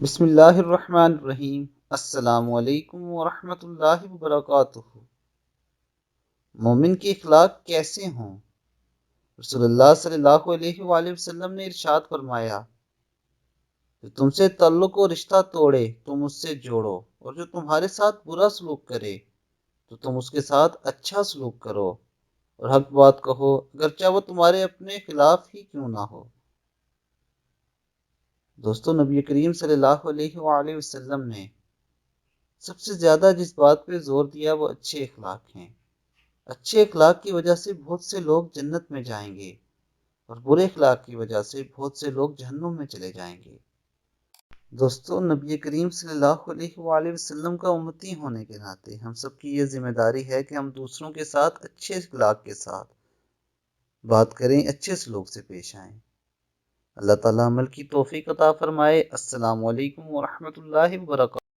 بسم اللہ الرحمن الرحیم۔ السلام علیکم ورحمۃ اللہ وبرکاتہ۔ مومن کے اخلاق کیسے ہوں؟ رسول اللہ صلی اللہ علیہ وآلہ وسلم نے ارشاد فرمایا، جو تم سے تعلق و رشتہ توڑے تم اس سے جوڑو، اور جو تمہارے ساتھ برا سلوک کرے تو تم اس کے ساتھ اچھا سلوک کرو، اور حق بات کہو اگرچہ وہ تمہارے اپنے خلاف ہی کیوں نہ ہو۔ دوستو، نبی کریم صلی اللہ علیہ وآلہ وسلم نے سب سے زیادہ جس بات پہ زور دیا وہ اچھے اخلاق ہیں۔ اچھے اخلاق کی وجہ سے بہت سے لوگ جنت میں جائیں گے، اور برے اخلاق کی وجہ سے بہت سے لوگ جہنم میں چلے جائیں گے۔ دوستو، نبی کریم صلی اللہ علیہ وآلہ وسلم کا امتی ہونے کے ناطے ہم سب کی یہ ذمہ داری ہے کہ ہم دوسروں کے ساتھ اچھے اخلاق کے ساتھ بات کریں، اچھے سلوک سے پیش آئیں۔ اللہ تعالیٰ عمل کی توفیق عطا فرمائے۔ السلام علیکم ورحمۃ اللہ وبرکاتہ۔